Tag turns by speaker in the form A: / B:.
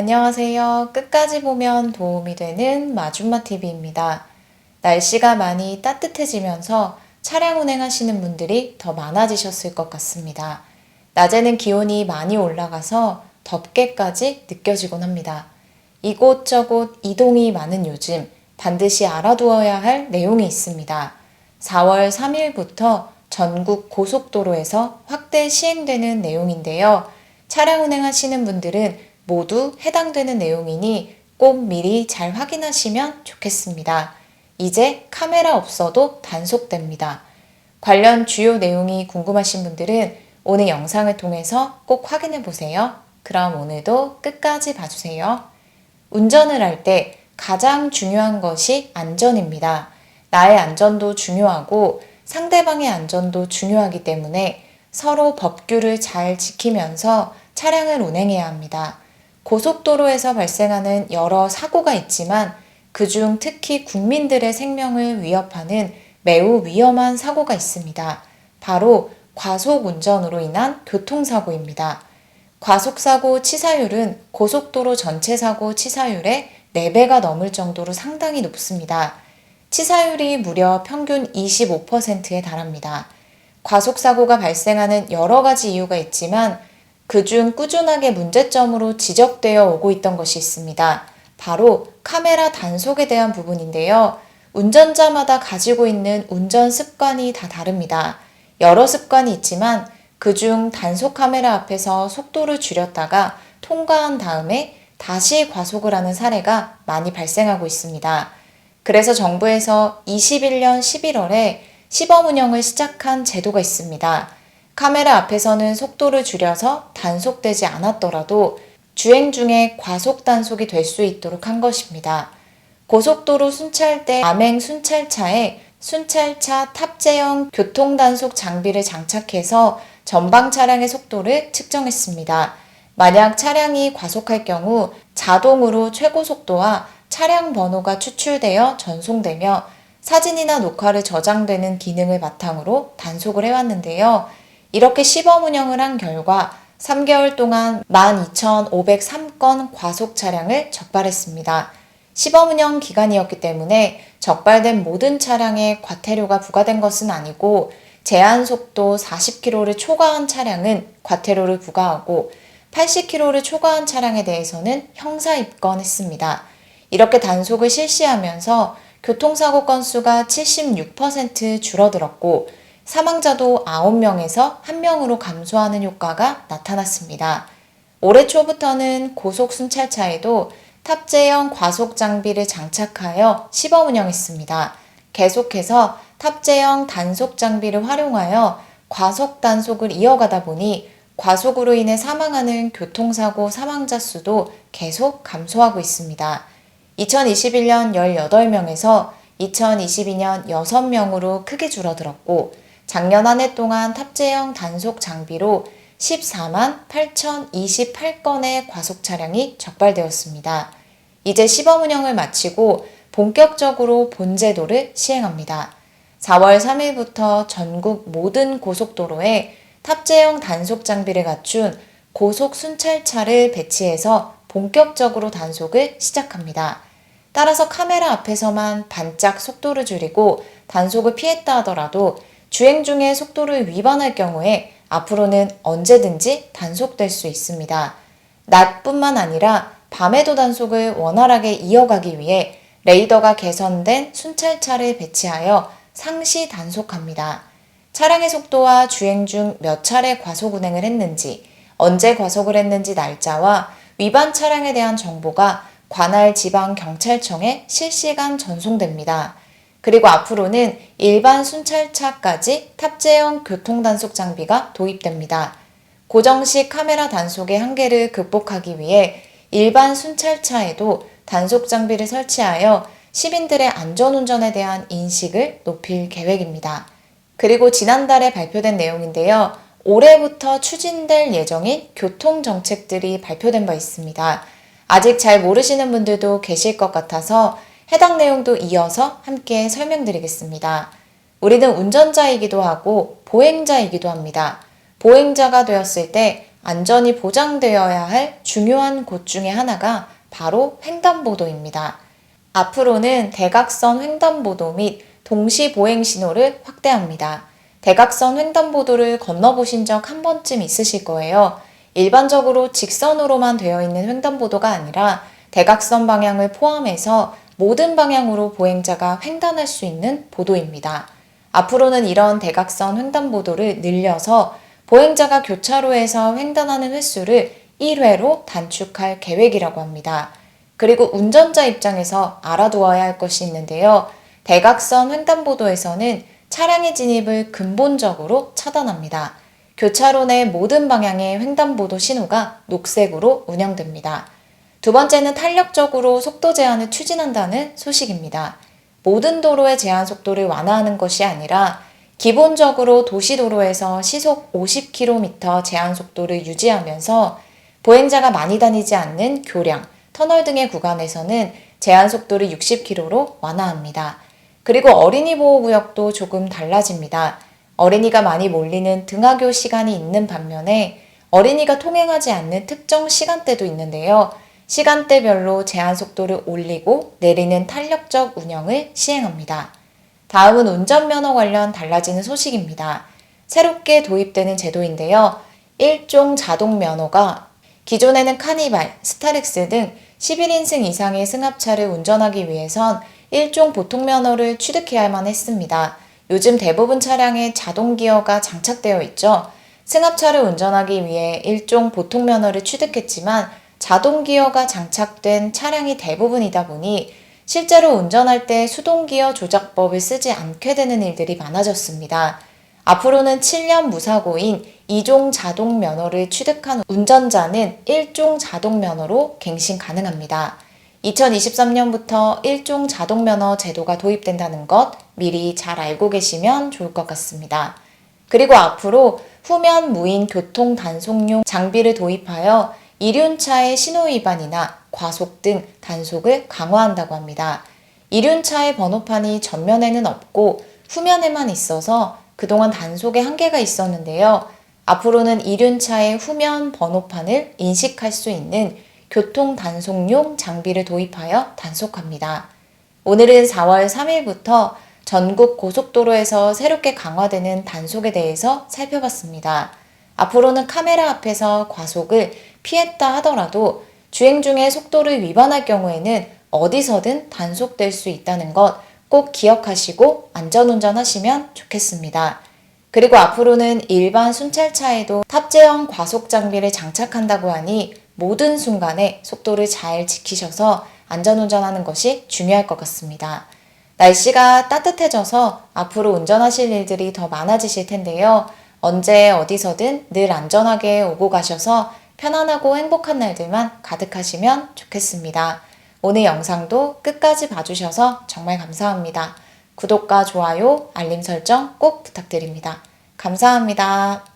A: 안녕하세요. 끝까지 보면 도움이 되는 마준마TV입니다. 날씨가 많이 따뜻해지면서 차량 운행하시는 분들이 더 많아지셨을 것 같습니다. 낮에는 기온이 많이 올라가서 덥게까지 느껴지곤 합니다. 이곳저곳 이동이 많은 요즘 반드시 알아두어야 할 내용이 있습니다. 4월 3일부터 전국 고속도로에서 확대 시행되는 내용인데요. 차량 운행하시는 분들은 모두 해당되는 내용이니 꼭 미리 잘 확인하시면 좋겠습니다. 이제 카메라 없어도 단속됩니다. 관련 주요 내용이 궁금하신 분들은 오늘 영상을 통해서 꼭 확인해 보세요. 그럼 오늘도 끝까지 봐주세요. 운전을 할 때 가장 중요한 것이 안전입니다. 나의 안전도 중요하고 상대방의 안전도 중요하기 때문에 서로 법규를 잘 지키면서 차량을 운행해야 합니다. 고속도로에서 발생하는 여러 사고가 있지만 그중 특히 국민들의 생명을 위협하는 매우 위험한 사고가 있습니다. 바로 과속 운전으로 인한 교통사고입니다. 과속사고 치사율은 고속도로 전체 사고 치사율의 4배가 넘을 정도로 상당히 높습니다. 치사율이 무려 평균 25%에 달합니다. 과속사고가 발생하는 여러 가지 이유가 있지만 그중 꾸준하게 문제점으로 지적되어 오고 있던 것이 있습니다. 바로 카메라 단속에 대한 부분인데요. 운전자마다 가지고 있는 운전 습관이 다 다릅니다. 여러 습관이 있지만 그중 단속 카메라 앞에서 속도를 줄였다가 통과한 다음에 다시 과속을 하는 사례가 많이 발생하고 있습니다. 그래서 정부에서 21년 11월에 시범 운영을 시작한 제도가 있습니다. 카메라 앞에서는 속도를 줄여서 단속되지 않았더라도 주행 중에 과속 단속이 될 수 있도록 한 것입니다. 고속도로 순찰대 암행 순찰차에 순찰차 탑재형 교통단속 장비를 장착해서 전방 차량의 속도를 측정했습니다. 만약 차량이 과속할 경우 자동으로 최고 속도와 차량 번호가 추출되어 전송되며 사진이나 녹화를 저장되는 기능을 바탕으로 단속을 해왔는데요. 이렇게 시범 운영을 한 결과 3개월 동안 12,503건 과속 차량을 적발했습니다. 시범 운영 기간이었기 때문에 적발된 모든 차량에 과태료가 부과된 것은 아니고 제한 속도 40km를 초과한 차량은 과태료를 부과하고 80km를 초과한 차량에 대해서는 형사 입건했습니다. 이렇게 단속을 실시하면서 교통사고 건수가 76% 줄어들었고 사망자도 9명에서 1명으로 감소하는 효과가 나타났습니다. 올해 초부터는 고속 순찰차에도 탑재형 과속 장비를 장착하여 시범 운영했습니다. 계속해서 탑재형 단속 장비를 활용하여 과속 단속을 이어가다 보니 과속으로 인해 사망하는 교통사고 사망자 수도 계속 감소하고 있습니다. 2021년 18명에서 2022년 6명으로 크게 줄어들었고 작년 한 해 동안 탑재형 단속 장비로 14만 8,028건의 과속 차량이 적발되었습니다. 이제 시범 운영을 마치고 본격적으로 본제도를 시행합니다. 4월 3일부터 전국 모든 고속도로에 탑재형 단속 장비를 갖춘 고속 순찰차를 배치해서 본격적으로 단속을 시작합니다. 따라서 카메라 앞에서만 반짝 속도를 줄이고 단속을 피했다 하더라도 주행 중에 속도를 위반할 경우에 앞으로는 언제든지 단속될 수 있습니다. 낮뿐만 아니라 밤에도 단속을 원활하게 이어가기 위해 레이더가 개선된 순찰차를 배치하여 상시 단속합니다. 차량의 속도와 주행 중 몇 차례 과속 운행을 했는지, 언제 과속을 했는지 날짜와 위반 차량에 대한 정보가 관할 지방경찰청에 실시간 전송됩니다. 그리고 앞으로는 일반 순찰차까지 탑재형 교통단속 장비가 도입됩니다. 고정식 카메라 단속의 한계를 극복하기 위해 일반 순찰차에도 단속 장비를 설치하여 시민들의 안전운전에 대한 인식을 높일 계획입니다. 그리고 지난달에 발표된 내용인데요. 올해부터 추진될 예정인 교통정책들이 발표된 바 있습니다. 아직 잘 모르시는 분들도 계실 것 같아서 해당 내용도 이어서 함께 설명드리겠습니다. 우리는 운전자이기도 하고 보행자이기도 합니다. 보행자가 되었을 때 안전이 보장되어야 할 중요한 곳 중에 하나가 바로 횡단보도입니다. 앞으로는 대각선 횡단보도 및 동시보행 신호를 확대합니다. 대각선 횡단보도를 건너보신 적 한 번쯤 있으실 거예요. 일반적으로 직선으로만 되어 있는 횡단보도가 아니라 대각선 방향을 포함해서 모든 방향으로 보행자가 횡단할 수 있는 보도입니다. 앞으로는 이런 대각선 횡단보도를 늘려서 보행자가 교차로에서 횡단하는 횟수를 1회로 단축할 계획이라고 합니다. 그리고 운전자 입장에서 알아두어야 할 것이 있는데요. 대각선 횡단보도에서는 차량의 진입을 근본적으로 차단합니다. 교차로 내 모든 방향의 횡단보도 신호가 녹색으로 운영됩니다. 두 번째는 탄력적으로 속도 제한을 추진한다는 소식입니다. 모든 도로의 제한 속도를 완화하는 것이 아니라 기본적으로 도시도로에서 시속 50km 제한 속도를 유지하면서 보행자가 많이 다니지 않는 교량, 터널 등의 구간에서는 제한 속도를 60km로 완화합니다. 그리고 어린이 보호구역도 조금 달라집니다. 어린이가 많이 몰리는 등하교 시간이 있는 반면에 어린이가 통행하지 않는 특정 시간대도 있는데요. 시간대별로 제한 속도를 올리고 내리는 탄력적 운영을 시행합니다. 다음은 운전면허 관련 달라지는 소식입니다. 새롭게 도입되는 제도인데요. 1종 자동면허가 기존에는 카니발, 스타렉스 등 11인승 이상의 승합차를 운전하기 위해선 1종 보통면허를 취득해야만 했습니다. 요즘 대부분 차량에 자동기어가 장착되어 있죠. 승합차를 운전하기 위해 1종 보통면허를 취득했지만 자동기어가 장착된 차량이 대부분이다 보니 실제로 운전할 때 수동기어 조작법을 쓰지 않게 되는 일들이 많아졌습니다. 앞으로는 7년 무사고인 2종 자동면허를 취득한 운전자는 1종 자동면허로 갱신 가능합니다. 2023년부터 1종 자동면허 제도가 도입된다는 것 미리 잘 알고 계시면 좋을 것 같습니다. 그리고 앞으로 후면 무인 교통 단속용 장비를 도입하여 이륜차의 신호위반이나 과속 등 단속을 강화한다고 합니다. 이륜차의 번호판이 전면에는 없고 후면에만 있어서 그동안 단속에 한계가 있었는데요. 앞으로는 이륜차의 후면 번호판을 인식할 수 있는 교통 단속용 장비를 도입하여 단속합니다. 오늘은 4월 3일부터 전국 고속도로에서 새롭게 강화되는 단속에 대해서 살펴봤습니다. 앞으로는 카메라 앞에서 과속을 피했다 하더라도 주행 중에 속도를 위반할 경우에는 어디서든 단속될 수 있다는 것 꼭 기억하시고 안전운전 하시면 좋겠습니다. 그리고 앞으로는 일반 순찰차에도 탑재형 과속 장비를 장착한다고 하니 모든 순간에 속도를 잘 지키셔서 안전운전하는 것이 중요할 것 같습니다. 날씨가 따뜻해져서 앞으로 운전하실 일들이 더 많아지실 텐데요. 언제 어디서든 늘 안전하게 오고 가셔서 편안하고 행복한 날들만 가득하시면 좋겠습니다. 오늘 영상도 끝까지 봐주셔서 정말 감사합니다. 구독과 좋아요, 알림 설정 꼭 부탁드립니다. 감사합니다.